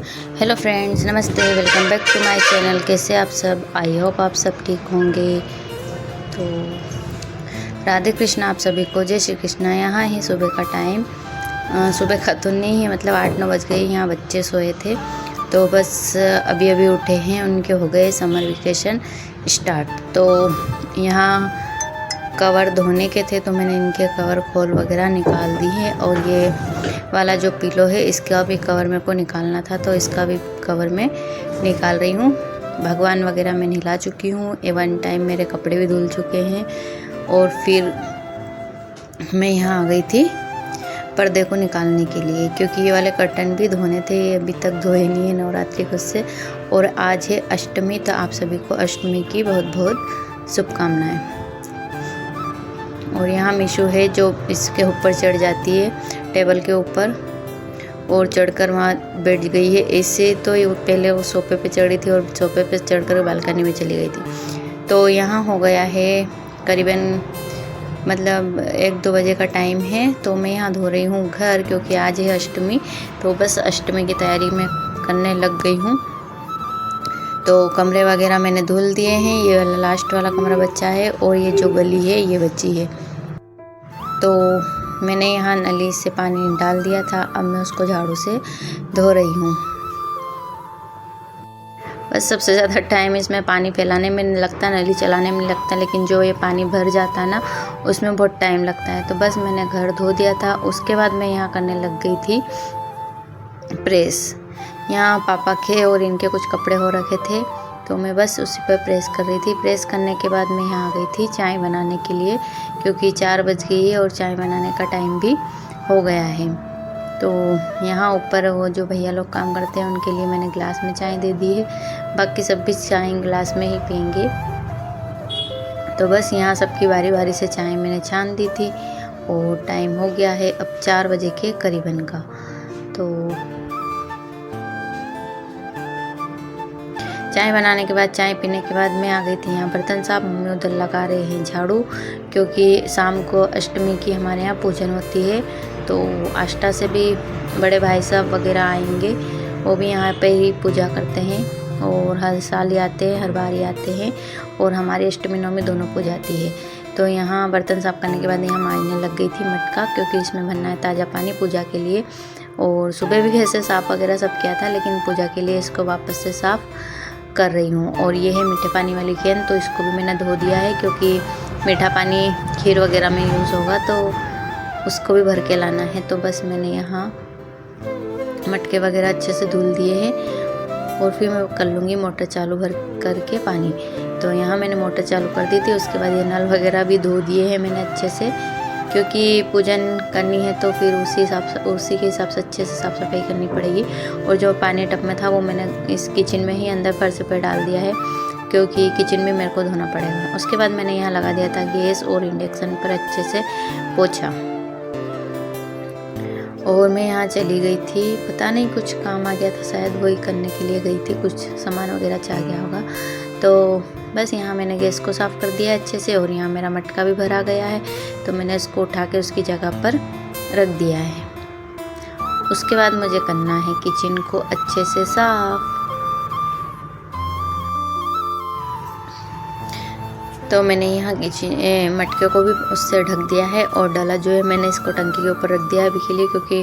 Hello friends, नमस्ते। Welcome back to my channel. कैसे आप सब? आई होप आप सब ठीक होंगे। तो राधे कृष्ण आप सभी को, जय श्री कृष्णा। यहाँ है सुबह का टाइम। सुबह का तो नहीं है, मतलब 8-9 बज गए। यहाँ बच्चे सोए थे तो बस अभी अभी उठे हैं। उनके हो गए समर वेकेशन स्टार्ट। तो यहाँ कवर धोने के थे तो मैंने इनके कवर खोल वगैरह निकाल दी है। और ये वाला जो पिलो है इसका भी कवर मेरे को निकालना था, तो इसका भी कवर मैं निकाल रही हूँ। भगवान वगैरह मैं नहला चुकी हूँ। वन टाइम मेरे कपड़े भी धुल चुके हैं। और फिर मैं यहाँ आ गई थी पर्दे को निकालने के लिए, क्योंकि ये वाले कर्टन भी धोने थे। ये अभी तक धोए नहीं है नवरात्रि खुद से। और आज है अष्टमी, तो आप सभी को अष्टमी की बहुत बहुत शुभकामनाएँ। और यहाँ मीशू है जो इसके ऊपर चढ़ जाती है, टेबल के ऊपर, और चढ़कर वहाँ बैठ गई है। ऐसे तो ये पहले वो सोफे पे चढ़ी थी और सोफे पे चढ़कर बालकनी में चली गई थी। तो यहाँ हो गया है करीबन मतलब 1-2 बजे का टाइम है। तो मैं यहाँ धो रही हूँ घर, क्योंकि आज है अष्टमी। तो बस अष्टमी की तैयारी में करने लग गई हूँ। तो कमरे वगैरह मैंने धुल दिए हैं। ये वाला लास्ट वाला कमरा बचा है और ये जो गली है ये बची है। तो मैंने यहाँ नली से पानी डाल दिया था, अब मैं उसको झाड़ू से धो रही हूँ। बस सबसे ज़्यादा टाइम इसमें पानी फैलाने में लगता, नली चलाने में लगता, लेकिन जो ये पानी भर जाता है ना उसमें बहुत टाइम लगता है। तो बस मैंने घर धो दिया था। उसके बाद मैं यहाँ करने लग गई थी प्रेस। यहाँ पापा के और इनके कुछ कपड़े हो रखे थे, तो मैं बस उसी पर प्रेस कर रही थी। प्रेस करने के बाद मैं यहाँ आ गई थी चाय बनाने के लिए, क्योंकि 4 बज गई है और चाय बनाने का टाइम भी हो गया है। तो यहाँ ऊपर वो जो भैया लोग काम करते हैं उनके लिए मैंने गिलास में चाय दे दी है। बाकी सब भी चाय गिलास में ही पियेंगे। तो बस यहाँ सबकी बारी बारी से चाय मैंने छान दी थी। और टाइम हो गया है अब 4 बजे के करीबन का। तो चाय बनाने के बाद, चाय पीने के बाद मैं आ गई थी यहाँ बर्तन साफ। मम्मी उधर लगा रहे हैं झाड़ू, क्योंकि शाम को अष्टमी की हमारे यहाँ पूजन होती है। तो आष्टा से भी बड़े भाई साहब वगैरह आएंगे, वो भी यहाँ पे ही पूजा करते हैं। और हर साल ही आते हैं, हर बार ही आते हैं। और हमारी अष्टमी नवमी दोनों पूजा आती है। तो यहाँ बर्तन साफ करने के बाद यहाँ मांजने लग गई थी मटका, क्योंकि इसमें भरना है ताज़ा पानी पूजा के लिए। और सुबह भी ऐसे साफ़ वगैरह सब किया था, लेकिन पूजा के लिए इसको वापस से साफ़ कर रही हूँ। और ये है मीठे पानी वाली कैन, तो इसको भी मैंने धो दिया है, क्योंकि मीठा पानी खीर वगैरह में यूज़ होगा, तो उसको भी भर के लाना है। तो बस मैंने यहाँ मटके वगैरह अच्छे से धुल दिए हैं। और फिर मैं कर लूँगी मोटर चालू भर करके पानी। तो यहाँ मैंने मोटर चालू कर दी थी। उसके बाद ये नल वगैरह भी धो दिए हैं मैंने अच्छे से, क्योंकि पूजन करनी है तो फिर उसी के हिसाब से अच्छे से साफ़ सफाई करनी पड़ेगी। और जो पानी टब में था वो मैंने इस किचन में ही अंदर फर्श पे डाल दिया है, क्योंकि किचन में मेरे को धोना पड़ेगा। उसके बाद मैंने यहाँ लगा दिया था गैस और इंडक्शन पर अच्छे से पोछा। और मैं यहाँ चली गई थी, पता नहीं कुछ काम आ गया था, शायद वही करने के लिए गई थी, कुछ सामान वगैरह चाह गया होगा। तो बस यहाँ मैंने गैस को साफ़ कर दिया अच्छे से। और यहाँ मेरा मटका भी भरा गया है, तो मैंने इसको उठा के उसकी जगह पर रख दिया है। उसके बाद मुझे करना है किचन को अच्छे से साफ़। तो मैंने यहाँ मटके को भी उससे ढक दिया है। और डाला जो है मैंने इसको टंकी के ऊपर रख दिया है अभी के लिए, क्योंकि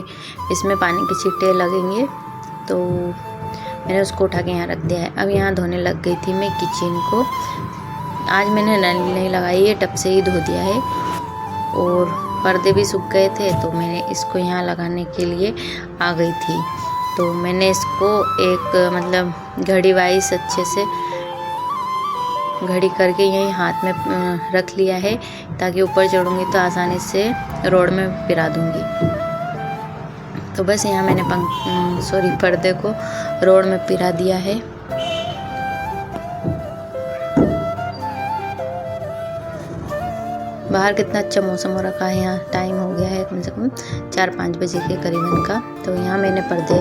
इसमें पानी के छींटे लगेंगे। तो मैंने उसको उठा के यहाँ रख दिया है। अब यहाँ धोने लग गई थी मैं किचन को। आज मैंने नल नहीं लगाई है, टब से ही धो दिया है। और पर्दे भी सूख गए थे, तो मैंने इसको यहाँ लगाने के लिए आ गई थी। तो मैंने इसको एक मतलब घड़ी वाइज अच्छे से घड़ी करके यही हाथ में रख लिया है, ताकि ऊपर चढ़ूँगी तो आसानी से रोड में पिरा दूँगी। तो बस यहाँ मैंने पर्दे को रोड में पिरा दिया है। बाहर कितना अच्छा मौसम हो रखा है। यहाँ टाइम हो गया है कम से कम 4-5 बजे के करीबन का। तो यहाँ मैंने पर्दे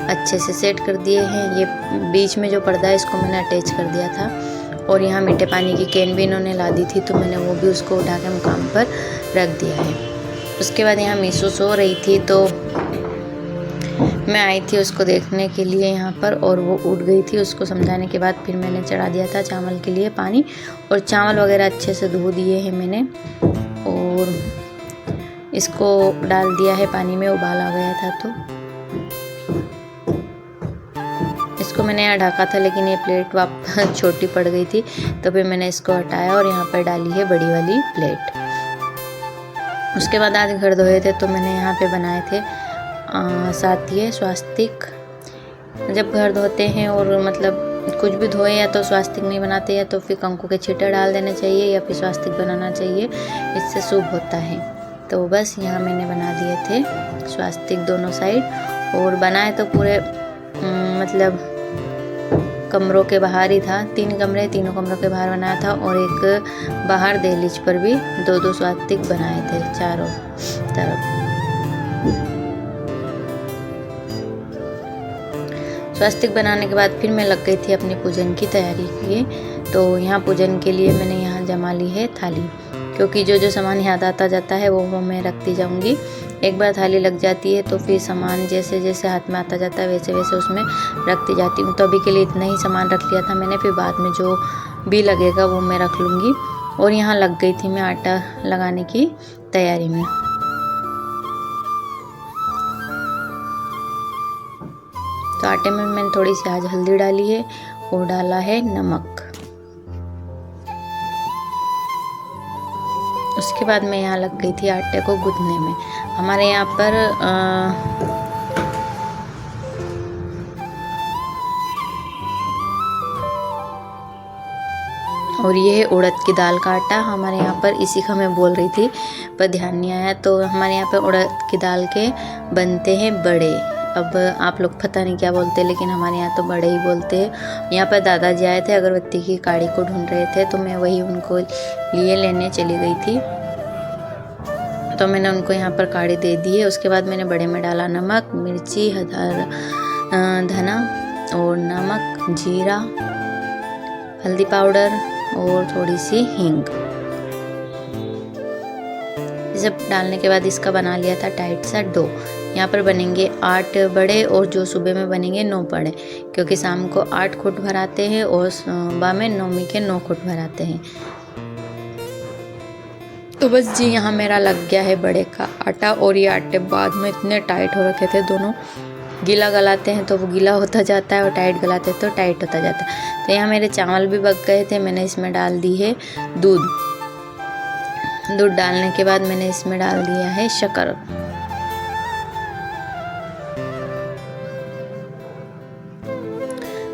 अच्छे से सेट कर दिए हैं। ये बीच में जो पर्दा है इसको मैंने अटैच कर दिया था। और यहाँ मीठे पानी की कैन भी इन्होंने ला दी थी, तो मैंने वो भी उसको उठा के मुकाम पर रख दिया है। उसके बाद यहाँ मीशू सो रही थी, तो मैं आई थी उसको देखने के लिए यहाँ पर, और वो उठ गई थी। उसको समझाने के बाद फिर मैंने चढ़ा दिया था चावल के लिए पानी, और चावल वगैरह अच्छे से धो दिए हैं मैंने, और इसको डाल दिया है पानी में। उबाल आ गया था तो इसको मैंने यहाँ ढका था, लेकिन ये प्लेट वापस छोटी पड़ गई थी, तो फिर मैंने इसको हटाया और यहाँ पर डाली है बड़ी वाली प्लेट। उसके बाद आज घर धोए थे तो मैंने यहाँ पे बनाए थे साथ ये स्वास्तिक। जब घर धोते हैं और मतलब कुछ भी धोए, या तो स्वास्तिक नहीं बनाते, या तो फिर कंकु के छींटे डाल देने चाहिए, या फिर स्वास्तिक बनाना चाहिए, इससे शुभ होता है। तो बस यहाँ मैंने बना दिए थे स्वास्तिक दोनों साइड, और बनाए तो पूरे मतलब कमरों के बाहर ही था। 3 कमरे, तीनों कमरों के बाहर बनाया था, और एक बाहर दहलीज पर भी 2-2 स्वास्तिक बनाए थे चारों तरफ। स्वास्तिक बनाने के बाद फिर मैं लग गई थी अपनी पूजन की तैयारी के लिए। तो यहाँ पूजन के लिए मैंने यहाँ जमा ली है थाली, क्योंकि जो जो सामान याद आता जाता है वो मैं रखती जाऊँगी। एक बार थाली लग जाती है तो फिर सामान जैसे जैसे हाथ में आता जाता है वैसे वैसे उसमें रखती जाती हूँ। तो अभी के लिए इतना ही सामान रख लिया था मैंने, फिर बाद में जो भी लगेगा वो मैं रख लूँगी। और यहाँ लग गई थी मैं आटा लगाने की तैयारी में। तो आटे में मैंने थोड़ी सी आज हल्दी डाली है और डाला है नमक। उसके बाद मैं यहाँ लग गई थी आटे को गूंथने में। हमारे यहाँ पर और ये है उड़द की दाल का आटा हमारे यहाँ पर, इसी का मैं बोल रही थी पर ध्यान नहीं आया। तो हमारे यहाँ पर उड़द की दाल के बनते हैं बड़े। अब आप लोग पता नहीं क्या बोलते हैं, लेकिन हमारे यहाँ तो बड़े ही बोलते हैं। यहाँ पर दादाजी आए थे, अगरबत्ती की काड़ी को ढूंढ रहे थे, तो मैं वही उनको लिए लेने चली गई थी। तो मैंने उनको यहाँ पर काड़ी दे दी है। उसके बाद मैंने बड़े में डाला नमक, मिर्ची, धना और नमक, जीरा, हल्दी पाउडर और थोड़ी सी हींग। सब डालने के बाद इसका बना लिया था टाइट सा डो। यहाँ पर बनेंगे 8 बड़े, और जो सुबह में बनेंगे 9 बड़े, क्योंकि शाम को 8 खुट भराते हैं और सुबह में नौमी के 9 खुट भराते हैं। तो बस जी यहाँ मेरा लग गया है बड़े का आटा। और ये आटे बाद में इतने टाइट हो रखे थे दोनों, गीला गलाते हैं तो वो गीला होता जाता है और टाइट गलाते हैं तो टाइट होता जाता है। तो यहाँ मेरे चावल भी पक गए थे। मैंने इसमें डाल दी है दूध। दूध डालने के बाद मैंने इसमें डाल दिया है शक्कर।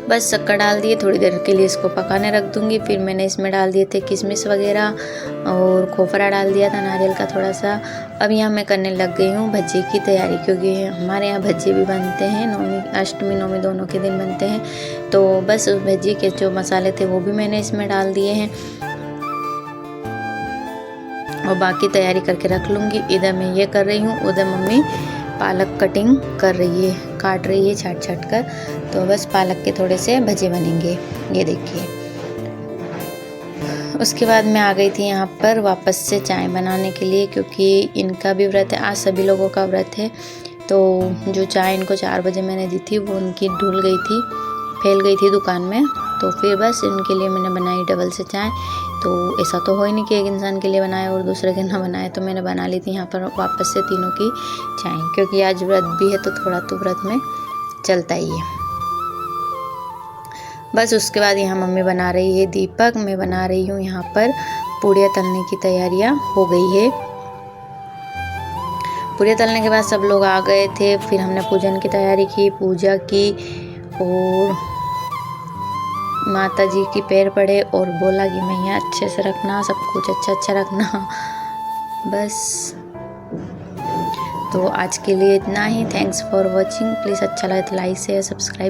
बस शक्कर डाल दिए, थोड़ी देर के लिए इसको पकाने रख दूंगी। फिर मैंने इसमें डाल दिए थे किशमिश वगैरह और खोपरा डाल दिया था नारियल का थोड़ा सा। अब यहाँ मैं करने लग गई हूँ भज्जी की तैयारी, क्योंकि हमारे यहाँ भज्जी भी बनते हैं, नौमी अष्टमी नौमी दोनों के दिन बनते हैं। तो बस उस भज्जी के जो मसाले थे वो भी मैंने इसमें डाल दिए हैं, और बाकी तैयारी करके रख लूँगी। इधर मैं ये कर रही हूँ, उधर मम्मी पालक कटिंग कर रही है, काट रही है छाट छाट कर। तो बस पालक के थोड़े से भजे बनेंगे, ये देखिए। उसके बाद मैं आ गई थी यहाँ पर वापस से चाय बनाने के लिए, क्योंकि इनका भी व्रत है, आज सभी लोगों का व्रत है। तो जो चाय इनको 4 बजे मैंने दी थी वो उनकी धुल गई थी, फैल गई थी दुकान में। तो फिर बस इनके लिए मैंने बनाई डबल से चाय। तो ऐसा तो हो ही नहीं कि एक इंसान के लिए बनाए और दूसरे के ना बनाए, तो मैंने बना ली थी यहाँ पर वापस से तीनों की चाय, क्योंकि आज व्रत भी है तो थोड़ा तो व्रत में चलता ही है। बस उसके बाद यहाँ मम्मी बना रही है दीपक, मैं बना रही हूँ यहाँ पर पूड़ियाँ तलने की तैयारियाँ हो गई है। पूड़ियाँ तलने के बाद सब लोग आ गए थे, फिर हमने पूजन की तैयारी की, पूजा की, और माता जी की पैर पड़े और बोला कि मैया अच्छे से रखना, सब कुछ अच्छा अच्छा रखना। बस तो आज के लिए इतना ही। Thanks for watching. प्लीज़ अच्छा लगे तो लाइक शेयर सब्सक्राइब